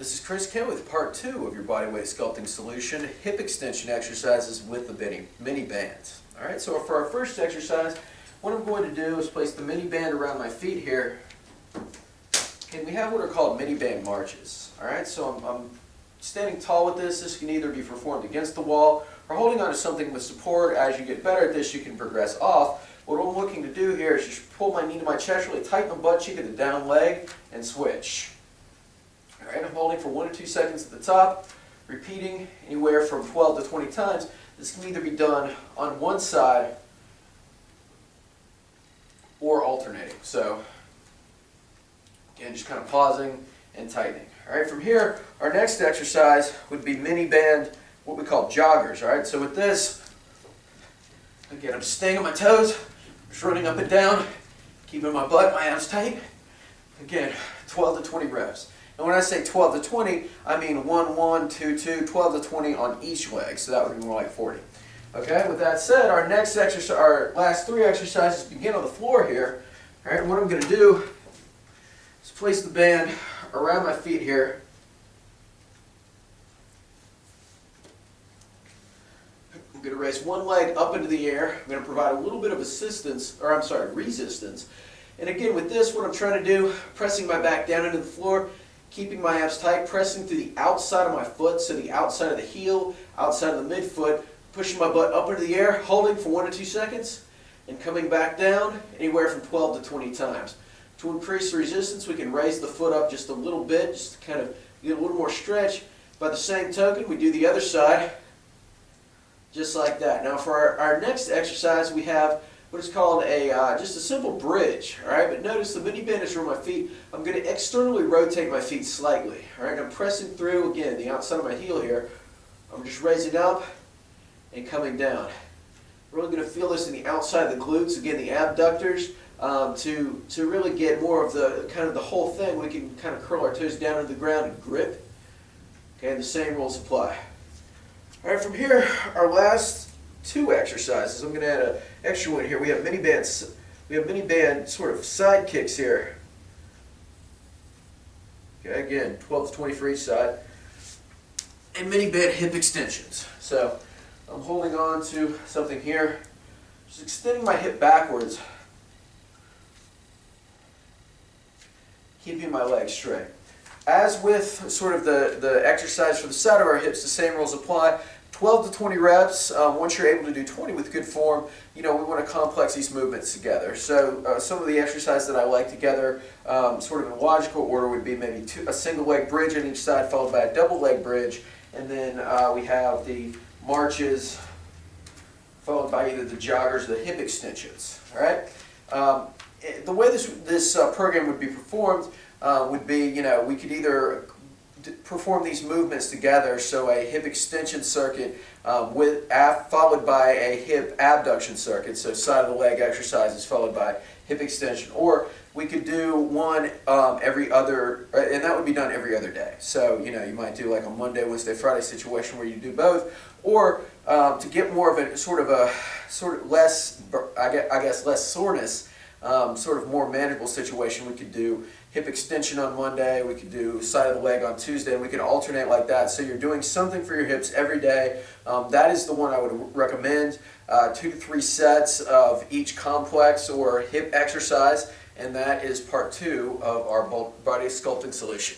This is Chris Kim with part 2 of your bodyweight sculpting solution, hip extension exercises with the mini bands. Alright, so for our first exercise, what I'm going to do is place the mini band around my feet here. And we have what are called mini band marches. Alright, so I'm standing tall with this. This can either be performed against the wall or holding on to something with support. As you get better at this, you can progress off. What I'm looking to do here is just pull my knee to my chest, really tighten the butt cheek of the down leg, and switch. Alright, I'm holding for 1 to 2 seconds at the top, repeating anywhere from 12 to 20 times. This can either be done on one side or alternating. So, again, just kind of pausing and tightening. Alright, from here, our next exercise would be mini band, what we call joggers. Alright, so with this, again, I'm staying on my toes, just running up and down, keeping my butt, my abs tight. Again, 12 to 20 reps. And when I say 12 to 20, I mean 1, 1, 2, 2, 12 to 20 on each leg. So that would be more like 40. Okay, with that said, our next exercise, our last 3 exercises begin on the floor here. All right, and what I'm going to do is place the band around my feet here. I'm going to raise one leg up into the air. I'm going to provide a little bit of resistance. And again, with this, what I'm trying to do, pressing my back down into the floor, keeping my abs tight, pressing to the outside of my foot, so the outside of the heel, outside of the midfoot, pushing my butt up into the air, holding for 1 to 2 seconds, and coming back down anywhere from 12 to 20 times. To increase the resistance, we can raise the foot up just a little bit, just to kind of get a little more stretch. By the same token, we do the other side, just like that. Now for our next exercise, we have what is called just a simple bridge. All right, but notice the mini band is around my feet. I'm going to externally rotate my feet slightly. All right, I'm pressing through again the outside of my heel here. I'm just raising up and coming down. Really going to feel this in the outside of the glutes, again the abductors, to really get more of the kind of the whole thing. We can kind of curl our toes down into the ground and grip. Okay, and the same rules apply. All right, from here, our last 2 exercises. I'm going to add an extra one here. We have mini bands. We have mini band sort of side kicks here. Okay, again, 12 to 20 for each side. And mini band hip extensions. So I'm holding on to something here, just extending my hip backwards, keeping my legs straight. As with sort of the exercise for the side of our hips, the same rules apply. 12 to 20 reps. Once you're able to do 20 with good form, we want to complex these movements together. So some of the exercises that I like together, sort of in logical order, would be maybe a single leg bridge on each side, followed by a double leg bridge, and then we have the marches, followed by either the joggers or the hip extensions. All right. The way this program would be performed would be, we could either perform these movements together, so a hip extension circuit followed by a hip abduction circuit, so side of the leg exercises followed by hip extension, or we could do one every other, and that would be done every other day. So you might do like a Monday, Wednesday, Friday situation where you do both, or to get more of a sort of less, I guess less soreness, sort of more manageable situation, we could do hip extension on Monday, we could do side of the leg on Tuesday, and we could alternate like that. So you're doing something for your hips every day. That is the one I would recommend. 2 to 3 sets of each complex or hip exercise, and that is part 2 of our body sculpting solution.